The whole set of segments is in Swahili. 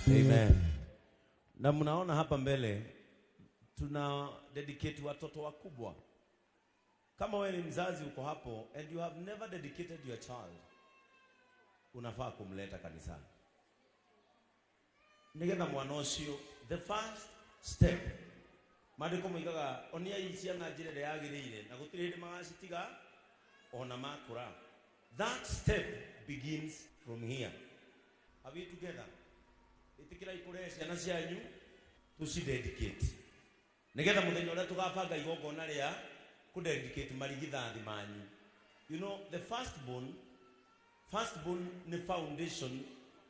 Amen. Na mnaona hapa mbele tuna dedicate watoto wakubwa. Kama wewe ni mzazi uko hapo and you have never dedicated your child, unafaa kumleta kanisani. Nigetha mwana ucio, the first step madiko moigaga onia iciana njirere yagirire na gutire hindi magacitiga ona makura. That step begins from here. Are we together? Itikira ikure ciana cianyu tucidedicate nigetha muthenya uria tugabanga igongona ria kudedicate marigithathi manyu. You know, the firstborn ni foundation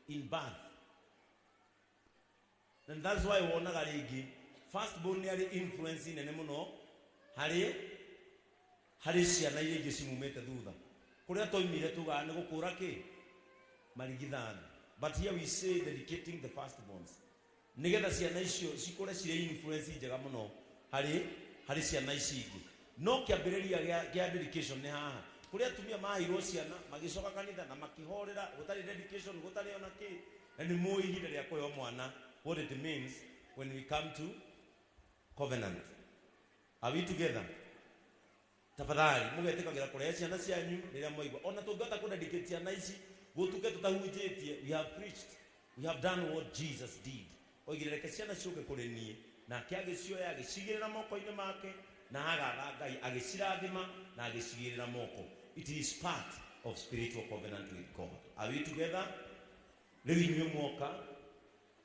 in birth, and that's why wonaga ringi firstborn ni ari influence nene muno hari ciana iria ingi cimumete thutha kuria toimire tuga ni gukura ki marigithathi. But here we say dedicating the firstborns. Nigetha ciana icio cikore cire influence njega muno hari ciana ici ingi. No kiambiriria gia dedication ni haha kuria tumia mahirwo ciana magicoka kanitha na makihorera gutari dedication gutari ona ki. And mo ihinda ria kuyo mwana what it means when we come to covenant. Are we together? Tafadhali mugetikagira kurea ciana cianyu riria moigwa ona tungata ku dedicate ciana ici gutuke tutahunjitie. We have preached, we have done what Jesus did. Ogirereke ciana ciuke kuri nie na kiagicio yagicigirira moko-ini make na hagaga Ngai agicirathima na agicigirira moko. It is part of spiritual covenant with God. Are we together? Riu inyuĩ mwoka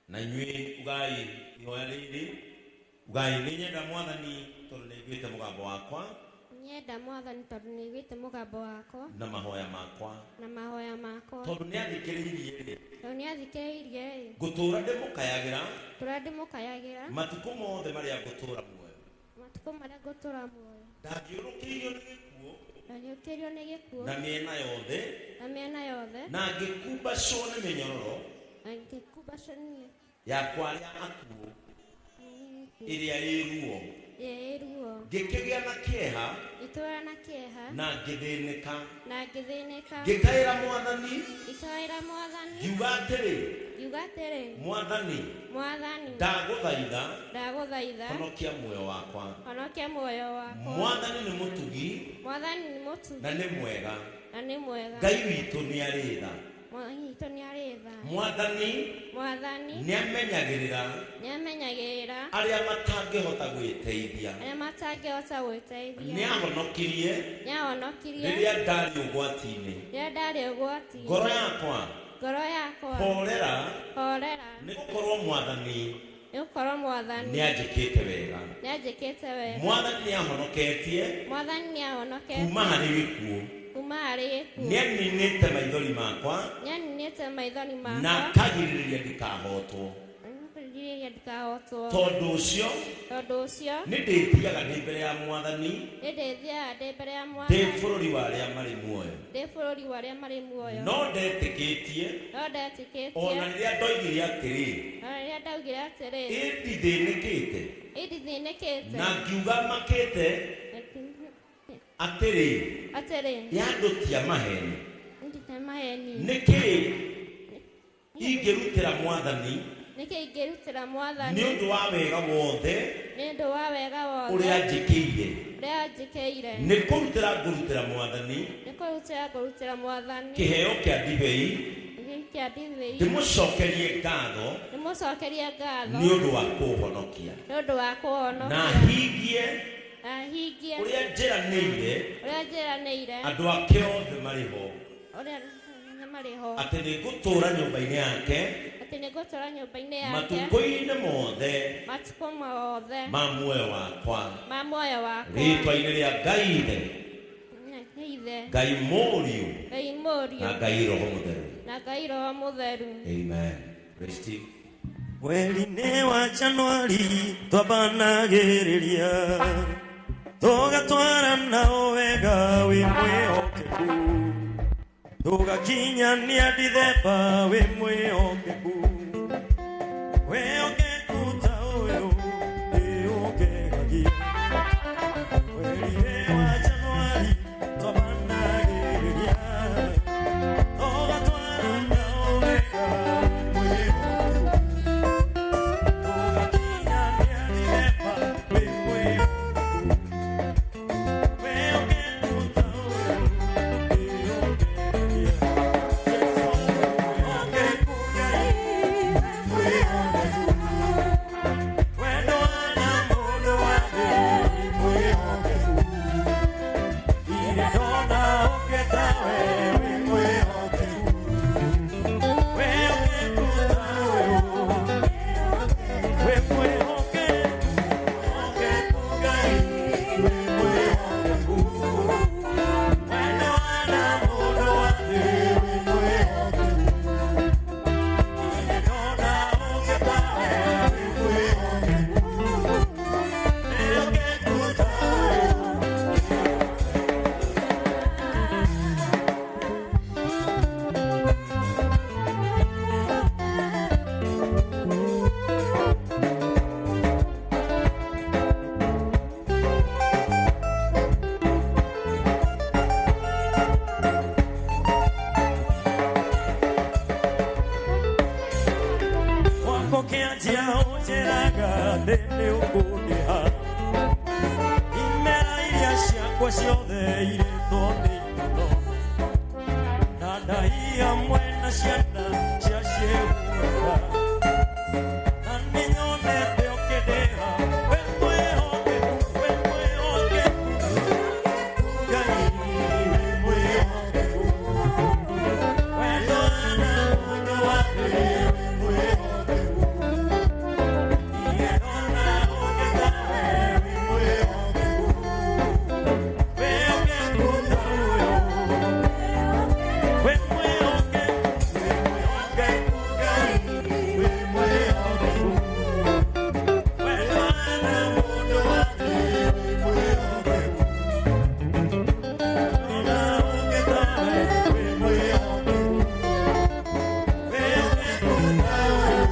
na inyuĩ ugai ihoya rĩrĩ ugai nĩ nyenda Mwathani tondũ nĩiguĩte mũgambo wakwa. Nyenda Mwathani tondũ nĩiguĩte mũgambo wakwa na mahoya makwa tondũ nĩathikĩrĩirie ngũtũũra ndĩmũkayagĩra matukũ mothe marĩa ngũtũũra muoyo ndangiũrũkĩirio nĩ gĩkuũ na mĩena yothe na ngĩkumba cio nĩ mĩnyororo yakwa ya akuũ ĩrĩa ĩruo ngĩkĩgĩa na kĩeha na ngĩthĩnĩka ngĩkaĩra Mwathani ngiuga atĩrĩ Mwathani ndagũthaitha honokia muoyo wakwa. Mwathani nĩ mũtugi na nĩ mwega. Ngai witũ nĩ arĩ tha. Mwathani nĩamenyagĩrĩra arĩa matangĩhota gwĩteithia. Nĩahonokirie rĩrĩa ndarĩ ũgwati-inĩ. Ngoro yakwa horera nĩgũkorwo Mwathani nĩanjĩkĩte wega. Mwathani nĩahonoketie kuma harĩ gĩkuũ. Nĩaninĩte maithori makwa na akagirĩrĩria ndikahotwo. Tondũ ũcio nĩndĩthiaga ndĩ mbere ya Mwathani ndĩ bũrũri wa arĩa marĩ muoyo. No ndetĩkĩtie ona rĩrĩa ndoigire atĩrĩ ndithĩnĩkĩte na ngiuga makĩte atĩrĩ yandũtia maheni. Nĩkĩ ingĩrutĩra Mwathani nĩ ũndũ wa wega wothe ũrĩa anjĩkĩire. Nĩ kũrutĩra ngũrutĩra Mwathani kĩheo kĩa ndibei ndĩmũcokerie ngatho nĩ ũndũ wa kũũhonokia na hingie ũrĩa njiranĩire andũ ake othe marĩ ho atĩ nĩngũtũũra nyũmba-inĩ yake matukũ-inĩ mothe ma muoyo wakwa. Rĩĩtwa-inĩ rĩa Ngai Ithe, Ngai Mũriũ na Ngai Roho Mũtheru. Amen. Mweri-inĩ wa Januari twambanagĩrĩria tũgatwarana wega wĩ mwĩhokeku tũgakinyania Dithemba wĩ mwĩhokeku wĩhokeku ta ũyũ ndĩũkegagia. Mweri-inĩ wa Januari twambanagĩrĩria tũgatwarana ũkĩanjia ũnjĩraga ndĩ nĩ ũkũndĩha imera iria ciakwa ciothe irĩtwo nĩ ikuno na ndai hamwe na ciana cia ciĩhũga na nĩnyonete ũkĩndĩha wĩ mwĩhokeku Ngai wĩ mwĩhokeku wendo na mũndũ wa thĩ wĩ mwĩhokeku ingĩona ũngĩtawe wĩ mwĩhokeku wĩhokeku ta ũyũ wĩ mwĩhokeku Ngai wĩ mwĩhokeku wendo na mũndũ wa thĩ wĩ mwĩhokeku ona ũngĩtawe wĩ mwĩhokeku wĩhokeku ta ũyũ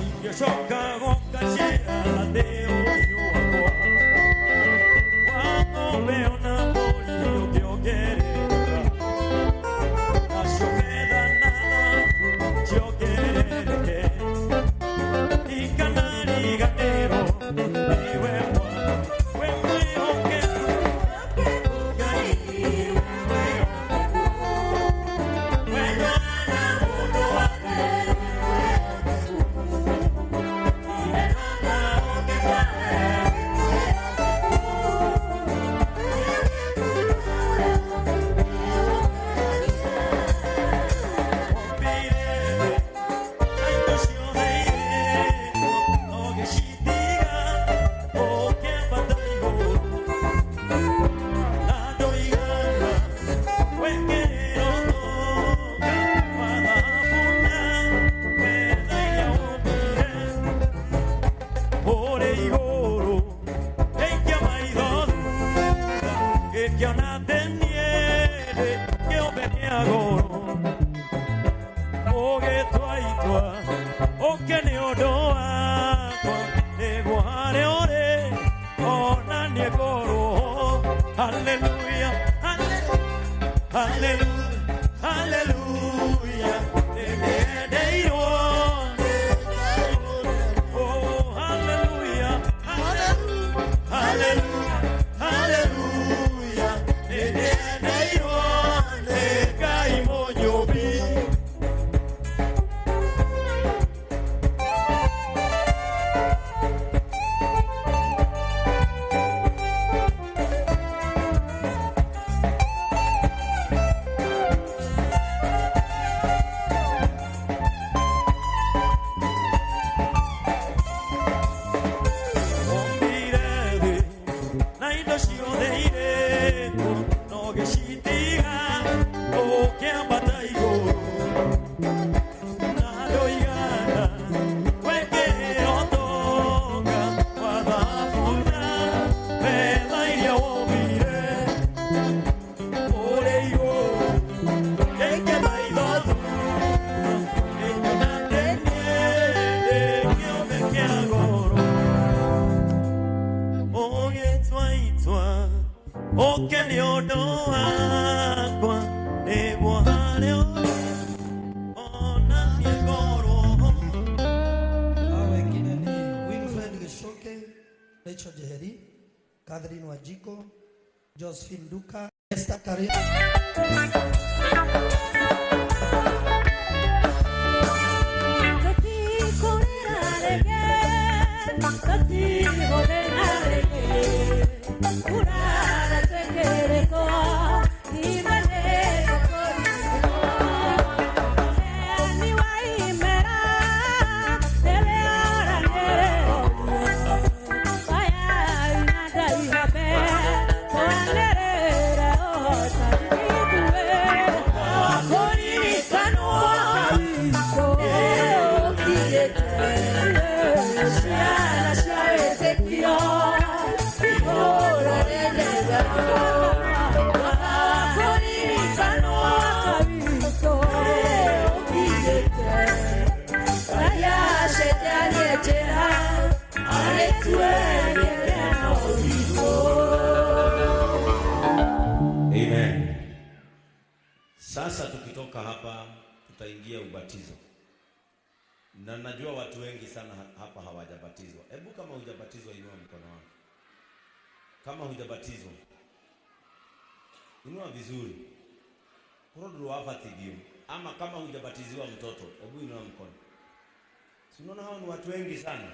ingĩcoka gũkacĩra thĩ ũthiũ wakwa wa ng'ombe ona mbũri ũkĩongerereka nacio betha na thahabu ciongerereke ikanariganĩrwo nĩwe Mwathani wĩ mwĩhokeku Ngai wĩ mwĩhokeku wendo na mũndũ wa thĩ wĩ mwĩhokeku Hallelujah, hallelujah, hallelujah, hallelujah. Oh, hallelujah, hallelujah, hallelujah, hallelujah. Rachel Jeheri, Catherine Wajiko, Josephine Duka, Esther Karim. Sasa tukitoka hapa tutaingia ubatizo. Na najua watu wengi sana hapa hawajabatizwa. Hebu kama hujabatizwa inua mkono wako. Kama hujabatizwa inua vizuri. Kurodo wafatigio. Ama kama hujabatiziwa mtoto, hebu inua mkono. Si unaona hawa ni watu wengi sana.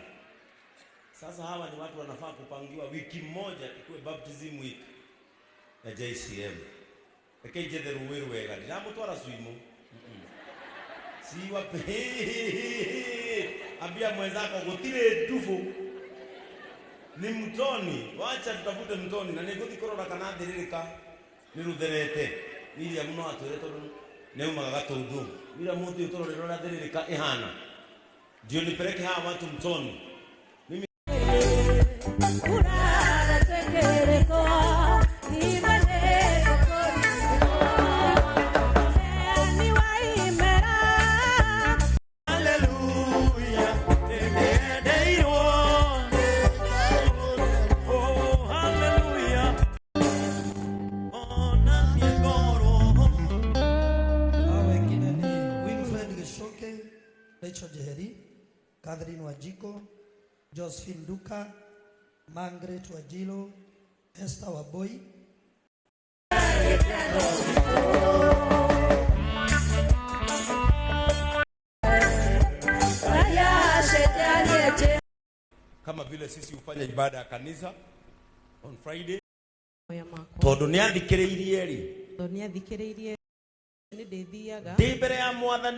Sasa hawa ni watu wanafaa kupangiwa wiki moja ikuwe baptism week ya JCM. Ekeje ruweru wega. Ndamo twara swimo. Si wape. Ambia mwenzako gutire tufu. Ni mtoni. Wacha tutafute mtoni na niguthi korora kana thiririka. Nirutherete. Ili ya muno atwire tondu neuma gagatundu. Mira mundu utororero na thiririka ihana. Ndio nipeleke hawa watu mtoni. Mimi Rachel Jeheri, Catherine Wajiko, Josephine Duka, Margaret Wajilo, Esther Waboi. Kama vile sisi hufanya ibada ya kanisa on Friday. Todo ni athikiriirie ri. Todo ni athikiriirie ni ndithiaga. Ndibere ya mwathani.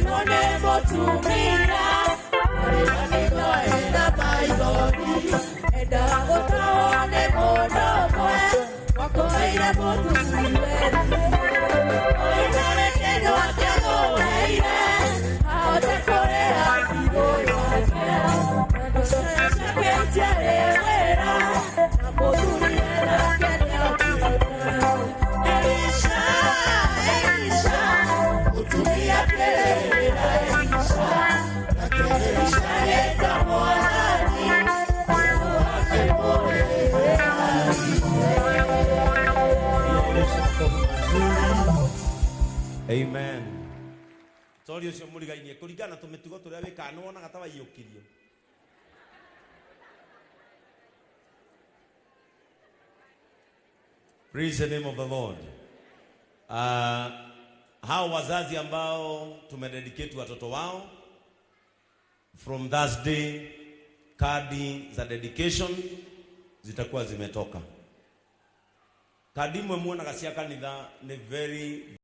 None motumira None maigoni Enda gotaone monomwe Wakoire motumire Oinore kendo akego weire Aote kore akigo yake Nando shesha kentiare wera Na motumire na kene akire Elisha, Elisha Utumia kelera Elisha Na Elisha yeta mwanani Wake mole Amen. Tori ucio murigainie kurigana tumitugo turia wika no wona gatawa iyukirio. Praise the name of the Lord. Hao wazazi ambao tumededicate watoto wao from Thursday, kadi za dedication zitakuwa zimetoka. Kadi mwe muona gacia kanitha ni very